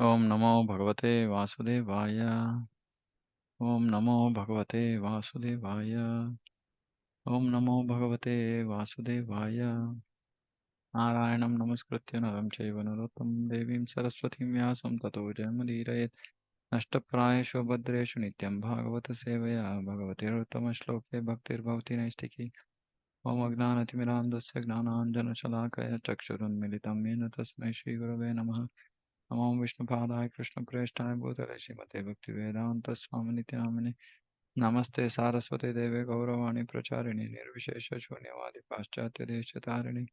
Om Namo Bhagavate Vasudevaya. Om Namo Bhagavate Vasudevaya. Om Namo Bhagavate Vasudevaya. Narayanam Namaskritya Naram Chaiva Narottam Devim Saraswatim Vyasam Tato Jayamudirayet Nashtaprayeshu Bhadreshu Nityam Bhagavata Sevaya Bhagavate Ruttama Shloke Bhaktir Bhavati Naistiki Om Agnanatimirandasya Gnananjana Shalakaya Chakshurun Militam Yena Tasmai Shri Gurave Namaha Namo Vishnupadaya Krishna Preshthaya Bhutale Srimate Bhaktivedanta Swami Nityanamane Namaste Saraswate Deve Gauravani Pracharini Nirvishesha Shunyavadi Paschatya Deshatharini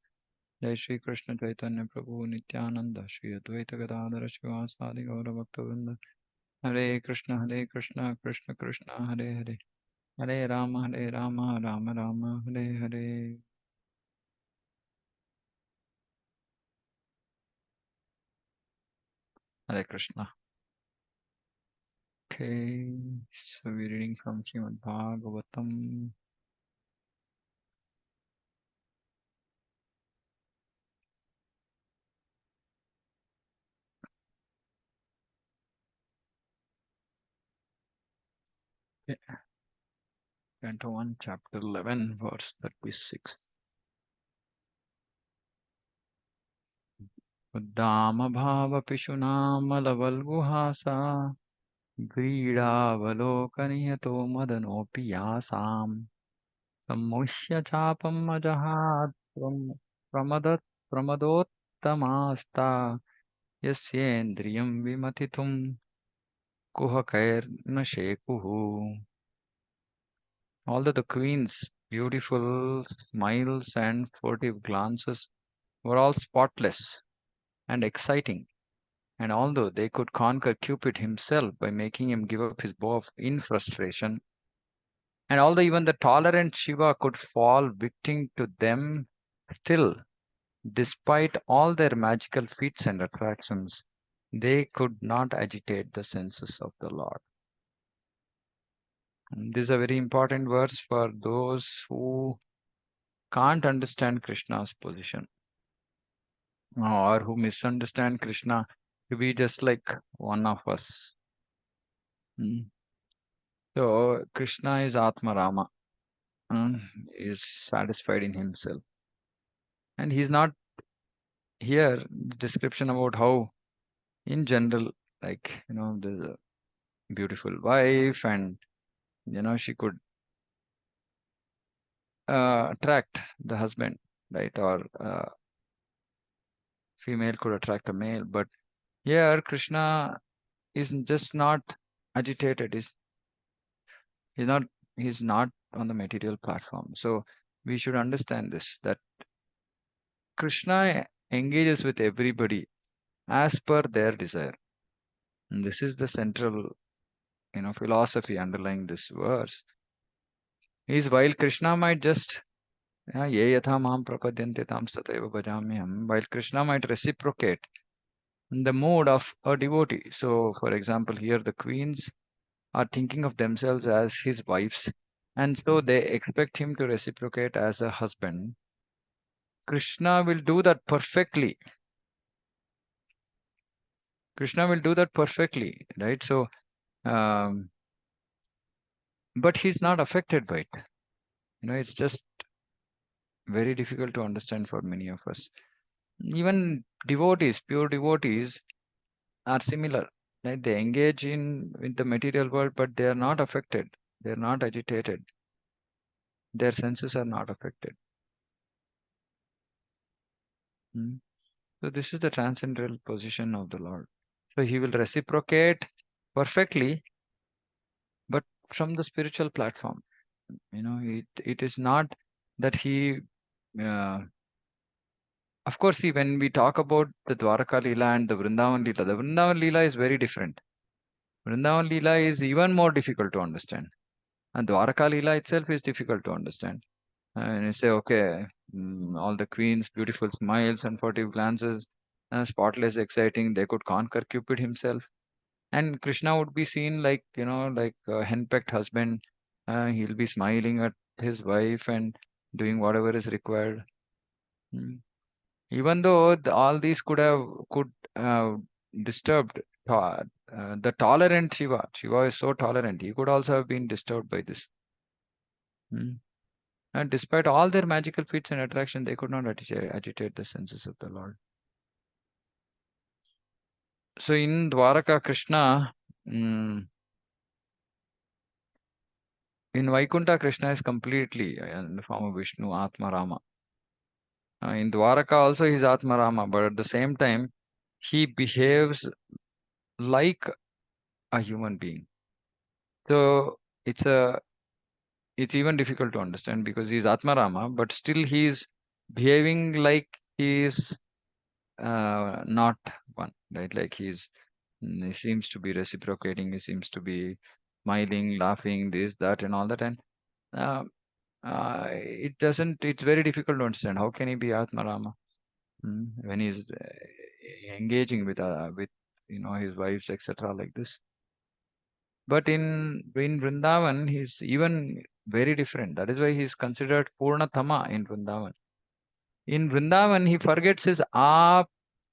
Jai Shri Krishna Chaitanya Prabhu Nityananda Shri Advaita Gadadhara Shivasadi Gauravaktavinda Hare Krishna Krishna Krishna Hare Hare Hare Rama Rama Rama Hare Hare. Hare Krishna. Okay, so we're reading from Srimad Bhagavatam. Canto 1, Chapter 11, verse 36. Uddama bhava pishunamalavalguhasa Gridavalokanyato madanopi yasam Sammuhya chapam ajahat pramadat pramadottamasta Yasyendriyam vimatitum kuhakair nashekuhu. Although the queen's beautiful smiles and furtive glances were all spotless and exciting, and although they could conquer Cupid himself by making him give up his bow in frustration, and although even the tolerant Shiva could fall victim to them, still, despite all their magical feats and attractions, they could not agitate the senses of the Lord. And this is a very important verse for those who can't understand Krishna's position or who misunderstand Krishna to be just like one of us. So Krishna is Atma Rama, is satisfied in himself, and he's not here. Description about how, in general, like there's a beautiful wife, and she could attract the husband, right? Or female could attract a male, but here Krishna is just not agitated. He's not he's not on the material platform. So we should understand this, that Krishna engages with everybody as per their desire. And this is the central, philosophy underlying this verse. Is while Krishna might just ye yatha mam prapadyante tam tataiva bhajamyaham, while Krishna might reciprocate in the mood of a devotee. So, for example, here the queens are thinking of themselves as his wives, and so they expect him to reciprocate as a husband. Krishna will do that perfectly. Krishna will do that perfectly, right? So, but he's not affected by it. It's just very difficult to understand for many of us. Even devotees, pure devotees, are similar. Right? They engage in the material world, but they are not affected. They are not agitated. Their senses are not affected. So this is the transcendental position of the Lord. So he will reciprocate perfectly, but from the spiritual platform. It is not that he. Of course, see, when we talk about the Dwaraka Leela and the Vrindavan Leela, the Vrindavan Leela is very different. Vrindavan Leela is even more difficult to understand. And Dwaraka Leela itself is difficult to understand. And you say, okay, all the queens, beautiful smiles and furtive glances, spotless, exciting, they could conquer Cupid himself. And Krishna would be seen like, like a henpecked husband. He'll be smiling at his wife and doing whatever is required. Even though all these could have disturbed the tolerant Shiva. Shiva is so tolerant. He could also have been disturbed by this. Mm. And despite all their magical feats and attraction, they could not agitate the senses of the Lord. So in Dwaraka, Krishna, in Vaikuntha, Krishna is completely in the form of Vishnu, Atma Rama. In Dwaraka also he is Atma Rama, but at the same time, he behaves like a human being. So it's even difficult to understand because he is Atma Rama, but still he is behaving like he is not one, right? Like he seems to be reciprocating, he seems to be smiling, laughing, this, that, and all that. And uh, it's very difficult to understand. How can he be Atma Rama when he's engaging with his wives, etc., like this? But in Vrindavan, he's even very different. That is why he's considered Purnatama in Vrindavan. In Vrindavan, he forgets his Atma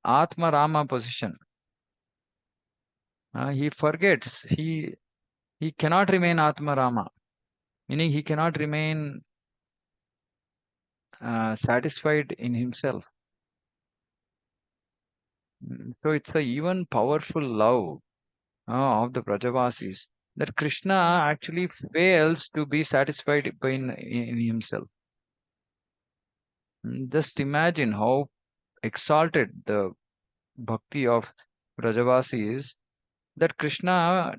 Rama position. He forgets. He cannot remain Atma Rama, meaning he cannot remain satisfied in himself. So it's a even powerful love of the Brajavasis that Krishna actually fails to be satisfied in himself. Just imagine how exalted the bhakti of Brajavasi is that Krishna,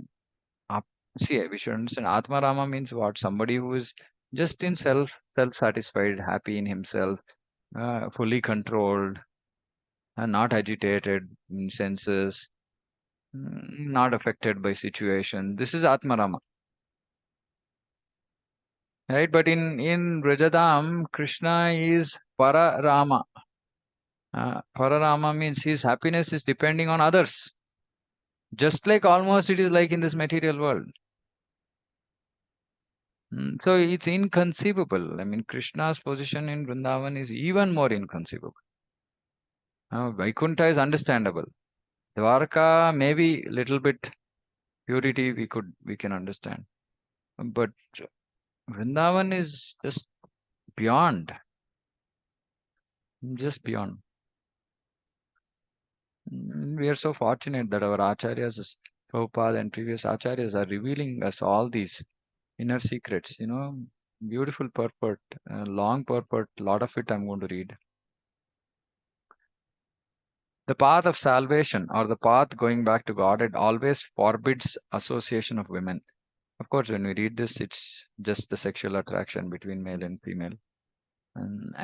see, we should understand Atma Rama means what? Somebody who is just in self-satisfied, happy in himself, fully controlled, and not agitated in senses, not affected by situation. This is Atma Rama, right? But in Brajadam, Krishna is Para Rama. Para Rama means his happiness is depending on others, just like almost it is like in this material world. So it's inconceivable. I mean, Krishna's position in Vrindavan is even more inconceivable. Vaikuntha is understandable. Dwarka, maybe little bit purity we can understand. But Vrindavan is just beyond. We are so fortunate that our acharyas, Prabhupada and previous acharyas are revealing us all these inner secrets, beautiful purport, long purport, lot of it I'm going to read. The path of salvation or the path going back to God, it always forbids association of women. Of course, when we read this, it's just the sexual attraction between male and female. And